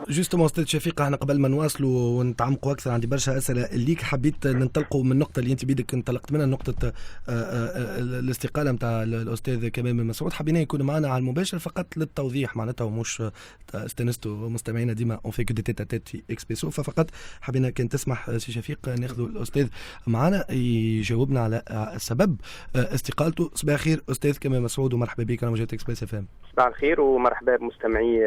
جوستومون استاذ شفيق، احنا قبل ما نواصلوا ونتعمقوا اكثر عندي برشا اسئله ليك. حبيت ننطلقوا من النقطه اللي انت بيدك انطلقت منها، نقطه الاستقاله نتاع الاستاذ كمال بن مسعود. حبينا يكون معنا على المباشر فقط للتوضيح، معناتها ومش استنستوا مستمعينا ديما اون في كو دي تيت في اكسبريسو، ففقط حبينا كان تسمح سي شفيق ناخذ الاستاذ معنا يجاوبنا على سبب استقالته. صباح الخير استاذ كمال مسعود ومرحبا بك على موجة اكسبريس اف ام. صباح الخير ومرحبا بمستمعي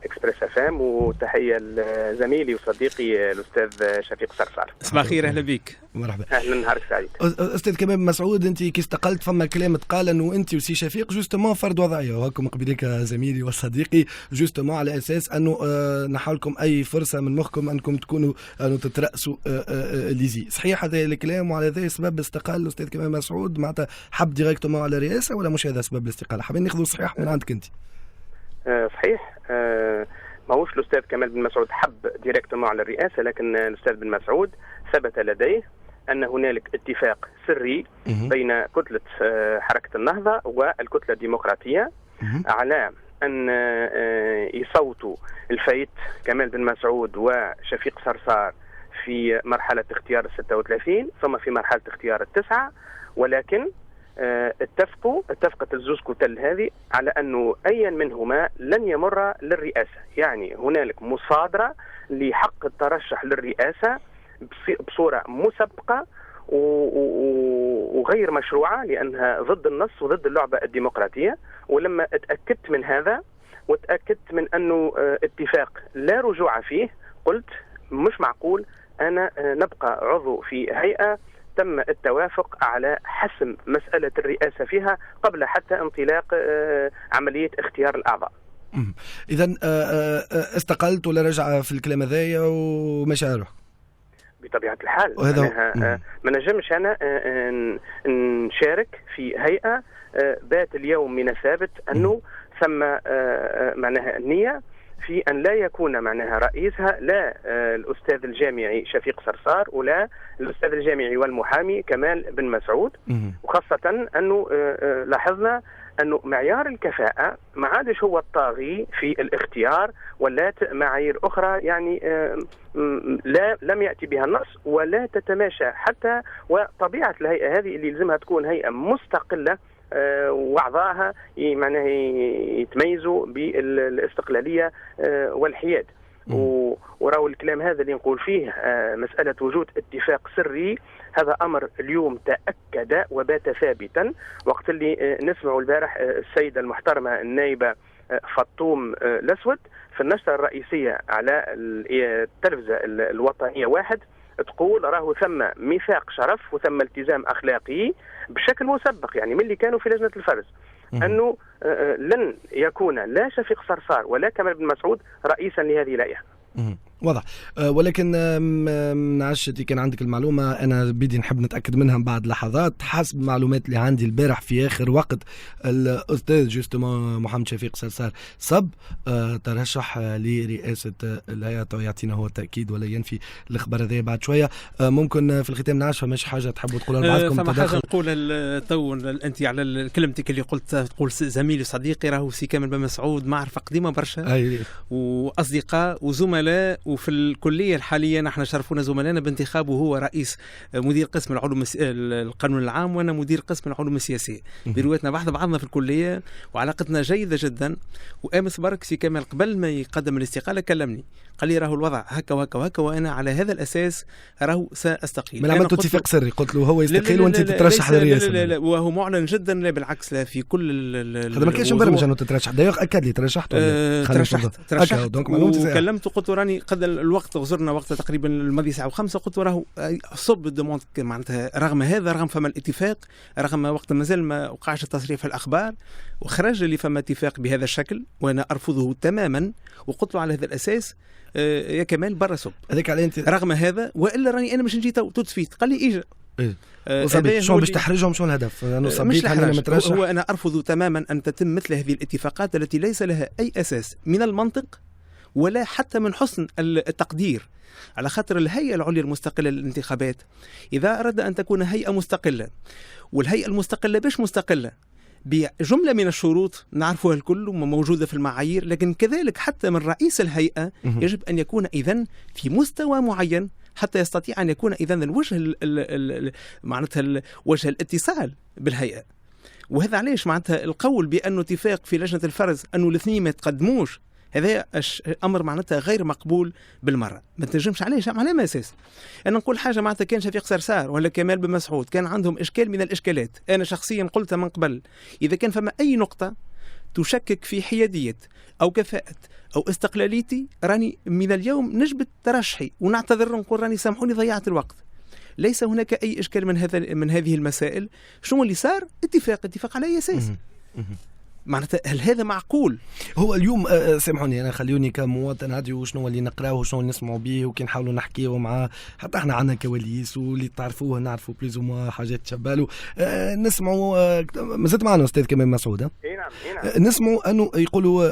اكسبريس اف ام، وتحيه لزميلي وصديقي الاستاذ شفيق صرصار. صباح الخير، اهلا بك. مرحبا، اهلا، نهارك سعيد. استاذ كمال مسعود، انت كي استقلت فما كلام تقال انه انت وسي شفيق جوستومون فرد وضعيه، وهاكم قبيلك زميلي وصديقي، جوستومون على اساس انه نحاولكم اي فرصه من مخكم انكم تكونوا انه تترأسوا ليزي. صحيح هذا الكلام وعلى ذا سبب استقال الاستاذ كمال مسعود؟ معناتها حب ديريكتومون على الرئاسه ولا مش هذا سبب الاستقاله؟ حابين ناخذوا صحيح من عندك انت. صحيح، ماهوش الاستاذ كمال بن مسعود حب ديريكتومون على الرئاسه، لكن الاستاذ بن مسعود ثبت لديه ان هنالك اتفاق سري بين كتله حركه النهضه والكتله الديمقراطيه على ان يصوتوا الفايت كمال بن مسعود وشفيق صرصار في مرحله اختيار 36 ثم في مرحله اختيار 9، ولكن اتفقت الزوز كتل هذه على أنه أي منهما لن يمر للرئاسة. يعني هنالك مصادرة لحق الترشح للرئاسة بصورة مسبقة وغير مشروعة، لأنها ضد النص وضد اللعبة الديمقراطية. ولما اتأكدت من هذا وتأكدت من أنه اتفاق لا رجوع فيه، قلت مش معقول أنا نبقى عضو في هيئة تم التوافق على حسم مسألة الرئاسة فيها قبل حتى انطلاق عملية اختيار الأعضاء. إذن استقلت ولا رجع في الكلام هذايا ومشى روح؟ بطبيعة الحال ما نجمش أنا نشارك في هيئة بات اليوم من ثابت أنه ثم معناها النية في أن لا يكون معناها رئيسها لا الأستاذ الجامعي شفيق صرصار ولا الأستاذ الجامعي والمحامي كمال بن مسعود. وخاصة أنه لاحظنا أنه معيار الكفاءة ما عادش هو الطاغي في الاختيار، ولا معايير أخرى يعني لم يأتي بها النص ولا تتماشى حتى وطبيعة الهيئة هذه اللي لازمها تكون هيئة مستقلة واعضائها معناه يتميزوا بالاستقلاليه والحياد. وراو الكلام هذا اللي نقول فيه مساله وجود اتفاق سري، هذا امر اليوم تاكد وبات ثابتا وقت اللي نسمع البارح السيده المحترمه النائبه فطوم الاسود في النشره الرئيسيه على التلفزه الوطنيه 1 تقول راهو ثم ميثاق شرف وثم التزام اخلاقي بشكل مسبق، يعني من اللي كانوا في لجنه الفرز انه لن يكون لا شفيق صرصار ولا كمال بن مسعود رئيسا لهذه اللائحه. واضح. ولكن نعرفش كان عندك المعلومة، أنا بدي نحب نتأكد منها بعد لحظات. حسب المعلومات اللي عندي البارح في آخر وقت الأستاذ جوستومون محمد شفيق صرصار صب ترشح لرئاسة الهيئة، يعطينا هو التأكيد ولا ينفي الخبر هذا بعد شوية. ممكن في الختام نعرف مش حاجة تحبوا تقولها لبعضكم؟ فما حاجة نقول تو أنت على كلمتك اللي قلت تقول زميلي صديقي راهو سي كامل بن مسعود معرفة قديمة برشا وأصدقاء وزملاء، وفي الكلية الحالية نحن شرفونا زملائنا بانتخابه، هو رئيس مدير قسم العلوم القانون العام وأنا مدير قسم العلوم السياسية. بروايتنا بعضنا في الكلية وعلاقتنا جيدة جدا. وأمس برك سي كامل قبل ما يقدم الاستقالة كلمني قال لي راهو الوضع هكا وهكا وهكا، وأنا على هذا الأساس راهو سأستقيل. من عملت اتفاق سري؟ قلت له هو يستقيل وأنت تترشح للرئاسة؟ لا وهو معلن جدا، لا بالعكس، لا في كل هذا ما كانش مبرمج أنه تترشح. دايوغ أكد لي ترشحت ترشحت وكلمته قلت له راني قد الوقت غزرنا وقت تقريبا الماضي ساعة و5، قلت له راهو صب الدوموند معناتها رغم هذا، رغم فما الاتفاق، رغم وقت مازال ما وقعش التصريح في الأخبار وخرج لي فما اتفاق بهذا الشكل وأنا أرفضه تماما، وقلت له على هذا الأساس يا كمال برا صب هذاك على انت رغم هذا، والا راني انا مش نجي تدفيت. قال لي اجا وصبيت شو باش تحرجهم؟ شو الهدف؟ انه صبيت انا مترشح. هو انا ارفض تماما ان تتم مثل هذه الاتفاقات التي ليس لها اي اساس من المنطق ولا حتى من حسن التقدير، على خاطر الهيئة العليا المستقلة للانتخابات إذا أراد أن تكون هيئة مستقلة، والهيئة المستقلة باش مستقلة بجملة من الشروط نعرفها الكل وموجودة في المعايير، لكن كذلك حتى من رئيس الهيئة يجب أن يكون إذن في مستوى معين حتى يستطيع أن يكون إذن الوجه معناتها وجه الاتصال بالهيئة. وهذا علاش معناتها القول بأنه اتفاق في لجنة الفرز أنه الاثنين ما يتقدموش، هذا أمر معناتها غير مقبول بالمرة. ما تنجمش على ما أساس. أنا نقول حاجة معناتها كان شفيق صرصار ولا كمال بن مسعود كان عندهم إشكال من الإشكالات، أنا شخصيا قلتها من قبل، إذا كان فما أي نقطة تشكك في حيادية أو كفاءة أو استقلاليتي، راني من اليوم نجبت ترشحي ونعتذر نقول راني سامحوني ضيعت الوقت. ليس هناك أي إشكال من هذه المسائل. شنو اللي صار؟ اتفاق على أي أساس؟ معناتها هل هذا معقول؟ هو اليوم سامحوني انا خليوني كمواطن عادي وشنو اللي نقراه وشنو اللي نسمعوا به وكي نحاولوا نحكيوا معاه، حتى احنا عندنا كواليس واللي تعرفوه نعرفوا بليز وما حاجات تشبالوا. نسمعوا مازلت معنا استاذ كمال مسعود. اي نعم. نسمعوا انه يقولوا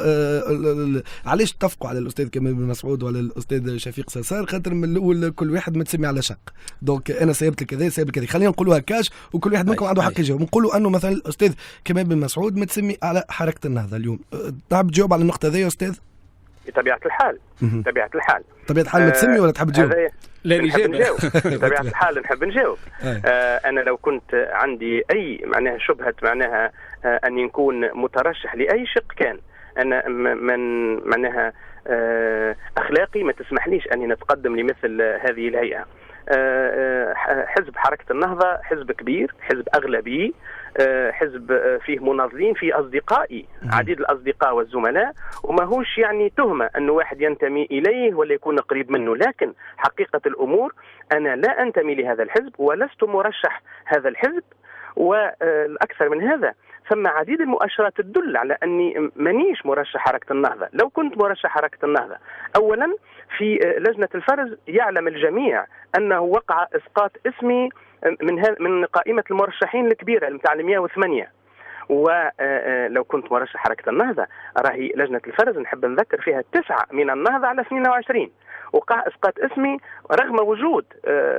علاش اتفقوا على الاستاذ كمال بن مسعود وعلى الاستاذ شفيق صرصار، خاطر من الاول كل واحد متسمي على شق. دونك انا سيبت لك كذا سيبت كذا، خلينا نقولوها كاش وكل واحد منكم عنده حق يجاوب. نقولوا انه مثلا الاستاذ كمال بن مسعود متسمي على حركة النهضة اليوم. تحب تجاوب على النقطة هذه يا أستاذ؟ بطبيعة الحال. طبيعة الحال متسمي ولا تحب تجاوب؟ لا نجاوب. بطبيعة الحال نحب نجاوب. أنا لو كنت عندي أي معناها شبهة معناها أن نكون مترشح لأي شق كان، أنا من معناها أخلاقي ما تسمحليش أني نتقدم لمثل هذه الهيئة. حزب حركة النهضة حزب كبير، حزب أغلبي، حزب فيه مناضلين، فيه أصدقائي عديد الأصدقاء والزملاء، وما هوش يعني تهمة أنه واحد ينتمي إليه ولا يكون قريب منه، لكن حقيقة الأمور أنا لا أنتمي لهذا الحزب ولست مرشح هذا الحزب. والأكثر من هذا ثم عديد المؤشرات تدل على أني مانيش مرشح حركة النهضة. لو كنت مرشح حركة النهضة، أولا في لجنة الفرز يعلم الجميع أنه وقع إسقاط اسمي من قائمة المرشحين الكبيرة متاع 108. ولو كنت مرشح حركة النهضة راهي لجنة الفرز نحب نذكر فيها 9 من النهضة على 22، وقع إسقاط اسمي رغم وجود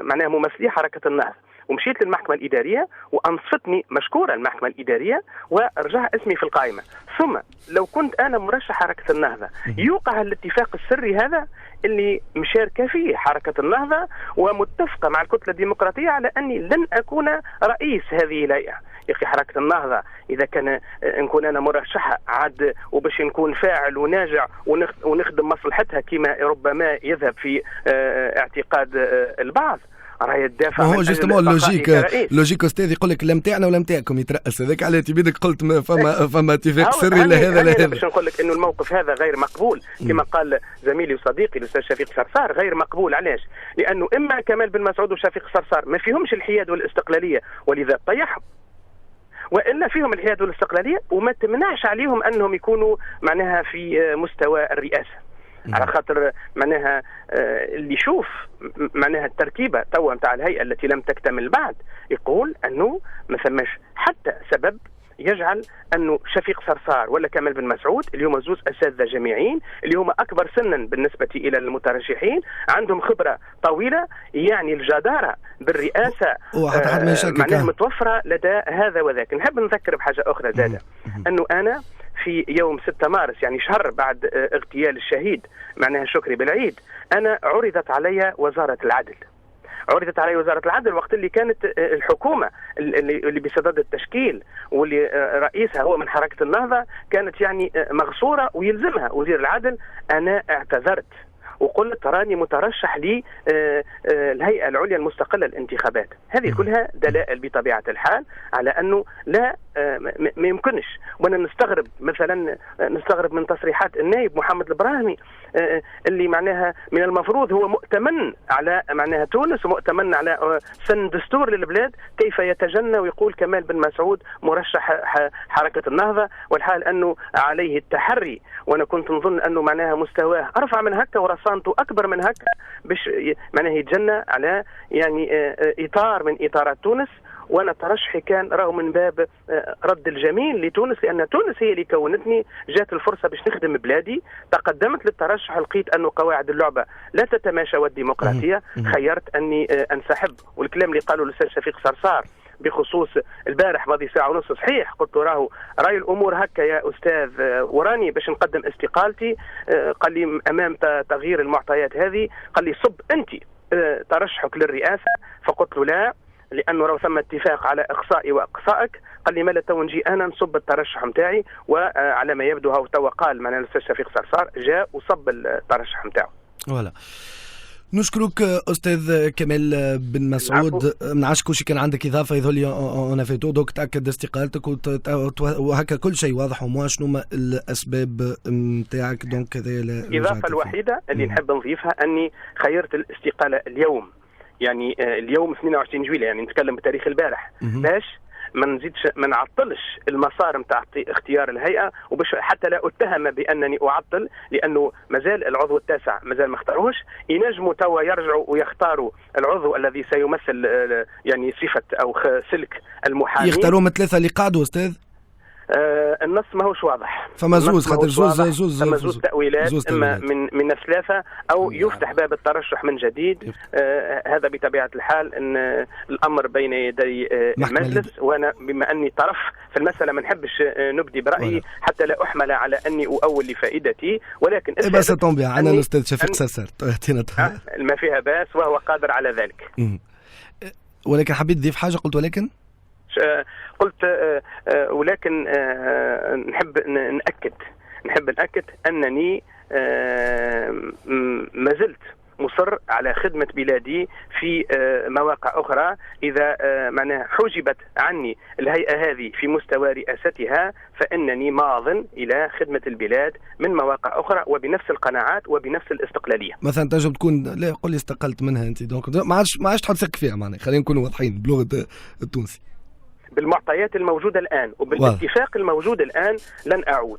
معناها ممثلي حركة النهضة. ومشيت للمحكمة الإدارية وأنصفتني مشكورة المحكمة الإدارية ورجع اسمي في القائمة. ثم لو كنت أنا مرشح حركة النهضة يوقع الاتفاق السري هذا اللي مشاركة فيه حركة النهضة ومتفقة مع الكتلة الديمقراطية على أني لن أكون رئيس هذه الهيئة. يا أخي حركة النهضة إذا كان نكون أنا مرشحة عاد وباش نكون فاعل وناجع ونخدم مصلحتها كما ربما يذهب في اعتقاد البعض، راهي تدافع. هو جوستومون لوجيك استاذ يقول لك لا نتاعنا ولا نتاعكم يترأس، هذاك على بيدك قلت فما اتفاق سري لهذا لهذا. باش نقول لك انه الموقف هذا غير مقبول كما قال زميلي وصديقي الاستاذ شفيق صرصار، غير مقبول. علاش؟ لانه اما كمال بن مسعود وشفيق صرصار ما فيهمش الحياد والاستقلاليه ولذا طيحهم، والا فيهم الحياد والاستقلاليه وما تمنعش عليهم انهم يكونوا معناها في مستوى الرئاسه. على خاطر معناها اللي يشوف معناها التركيبه توا نتاع الهيئه التي لم تكتمل بعد يقول انه ما ثماش حتى سبب يجعل انه شفيق صرصار ولا كمال بن مسعود اللي هما زوز اساتذه جامعيين اللي هما اكبر سنا بالنسبه الى المترشحين، عندهم خبره طويله، يعني الجداره بالرئاسه معناها متوفره لدى هذا وذاك. نحب نذكر بحاجه اخرى زاده، انه انا في يوم 6 مارس يعني شهر بعد اغتيال الشهيد معناها شكري بالعيد، أنا عرضت علي وزارة العدل. عرضت علي وزارة العدل وقت اللي كانت الحكومة اللي بصدد التشكيل واللي رئيسها هو من حركة النهضة كانت يعني مغصورة ويلزمها وزير العدل. أنا اعتذرت وقلت راني مترشح للهيئة العليا المستقلة للانتخابات. هذه كلها دلائل بطبيعة الحال على أنه لا ما يمكنش. وأنا نستغرب من تصريحات النائب محمد البراهمي اللي معناها من المفروض هو مؤتمن على معناها تونس ومؤتمن على سن دستور للبلاد، كيف يتجنى ويقول كمال بن مسعود مرشح حركة النهضة والحال أنه عليه التحري. وأنا كنت نظن أنه معناها مستواه أرفع من هكا ورصانته أكبر من هكا باش معناها يتجنى على يعني إطار من إطارات تونس. وانا ترشحي كان راهو من باب رد الجميل لتونس، لان تونس هي اللي كونتني، جات الفرصه باش نخدم بلادي، تقدمت للترشح، لقيت انه قواعد اللعبه لا تتماشى والديمقراطيه، خيرت اني انسحب. والكلام اللي قالوا الاستاذ شفيق صرصار بخصوص البارح ماضي ساعه ونص صحيح قلت راهو راي الامور هكا يا استاذ وراني باش نقدم استقالتي. قال لي امام تغيير المعطيات هذه قال لي صب انت ترشحك للرئاسه. فقلت له لا، لانه لو ثم اتفاق على اقصائي واقصائك. قال لي ما لا تو نجي انا نصب الترشح نتاعي، وعلى ما يبدو هو توا قال معنا الاستاذ شفيق صرصار جاء وصب الترشح نتاعو. فوالا. نشكرك استاذ كمال بن مسعود. ما نعرفش كلشي كان عندك اضافه يظهر لي انا فيتو دوك تاكد استقالتك وهكا كل شيء واضح. وما شنو الاسباب نتاعك دونك هذا الاضافه الوحيده اللي نحب نضيفها اني خيرت الاستقاله اليوم، يعني اليوم 22 جويلية، يعني نتكلم بتاريخ البارح باش ما نزيدش ما نعطلش المسار نتاع اختيار الهيئه، وباش حتى لا اتهم بانني اعطل، لانه مازال العضو التاسع مازال ما اختاروش. ينجموا توا يرجعوا ويختاروا العضو الذي سيمثل يعني صفه او سلك المحامي. يختاروا من ثلاثه اللي قعدوا استاذ؟ النص ماهوش واضح، فما زوز خاطر زوز تأويلات اما من الثلاثه او يفتح باب الترشح من جديد. هذا بطبيعه الحال ان الامر بين يدي المجلس، وانا بما اني طرف في المساله ما نحبش نبدي برايي حتى لا احمل على اني اؤول لفائدتي، ولكن بس طنبيع عندنا الاستاذ شفيق صرصار ما فيها باس وهو قادر على ذلك. ولكن حبيت تضيف حاجه؟ قلت قلت ولكن نحب نأكد أنني ما زلت مصر على خدمة بلادي في مواقع أخرى. إذا معناها حجبت عني الهيئة هذه في مستوى رئاستها فإنني ماض إلى خدمة البلاد من مواقع أخرى وبنفس القناعات وبنفس الاستقلالية. مثلا تنجم تكون لا قل لي استقلت منها أنت دونك ما عادش تحط ثقة فيها، معناها خلينا نكونوا واضحين بلغة التونسي. بالمعطيات الموجودة الآن وبالاتفاق الموجود الآن لن أعود.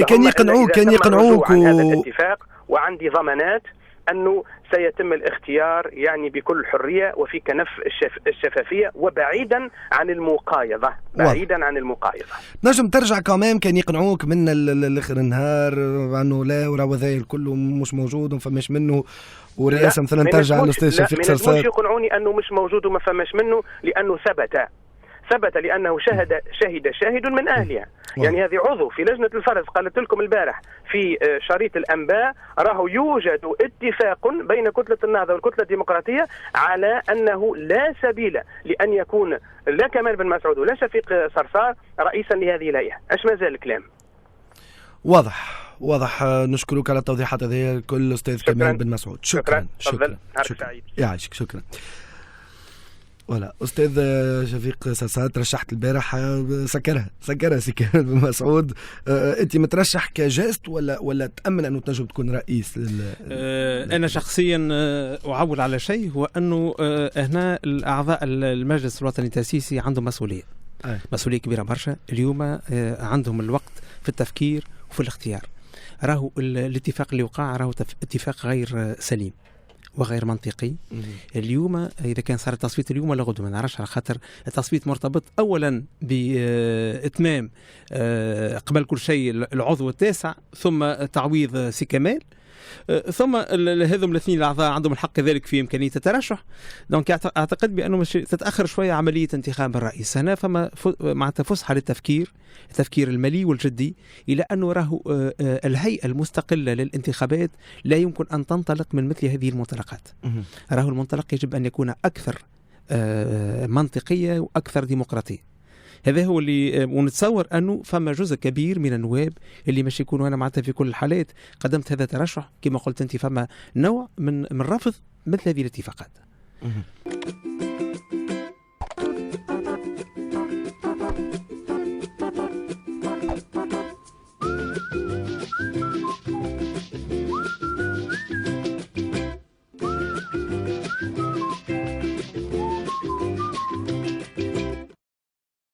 كان يقنعوك عن هذا الاتفاق، وعندي ضمانات أنه سيتم الاختيار يعني بكل حرية وفي كنف الشفافية وبعيدا عن المقايضة. نجم ترجع كمان كان يقنعوك من الآخر النهار أنه لا وراه ذا الكل مش موجود وما فماش منه ورئاسة مثلا ترجع للأستاذ شفيق صرصار. مش يقنعوني أنه مش موجود وما فماش منه، لأنه ثبت لأنه شاهد من أهلها. يعني هذه عضو في لجنة الفرز قالت لكم البارح في شريط الأنباء راهو يوجد اتفاق بين كتلة النهضة والكتلة الديمقراطية على أنه لا سبيل لأن يكون لا كمال بن مسعود ولا شفيق صرصار رئيسا لهذه الهيئة. اش ما زال الكلام واضح. نشكرك على التوضيحات هذه كل أستاذ كمال بن مسعود. شكرا. يعيشك. شكرا. ولا أستاذ شفيق صرصار ترشحت البارح سكرها سي كمال بن مسعود. أنت مترشح كجاست ولا تأمن أنه تنجم تكون رئيس أنا شخصيا أعول على شيء، هو أنه هنا الأعضاء المجلس الوطني التأسيسي عندهم مسؤولية كبيرة برشا. اليوم عندهم الوقت في التفكير وفي الاختيار. راهو الاتفاق اللي وقع راهو اتفاق غير سليم وغير منطقي. اليوم إذا كان صار التصويت اليوم ولا غدوة ما نعرفش، على خاطر التصويت مرتبط أولا بإتمام قبل كل شيء العضو التاسع، ثم تعويض سي كمال، ثم هذم الاثنين الأعضاء عندهم الحق كذلك في إمكانية الترشح. دونك أعتقد بأنه تتأخر شوية عملية انتخاب الرئيس. هنا فما معناتها فسحة للتفكير الملي والجدي، إلى أنه راهو الهيئة المستقلة للانتخابات لا يمكن أن تنطلق من مثل هذه المنطلقات. راهو المنطلق يجب أن يكون أكثر منطقية وأكثر ديمقراطية. هذا هو اللي ونتصور أنه فما جزء كبير من النواب اللي مش يكونوا أنا معناتها في كل الحالات قدمت هذا الترشح كما قلت أنت، فما نوع من رفض مثل هذه الاتفاقات.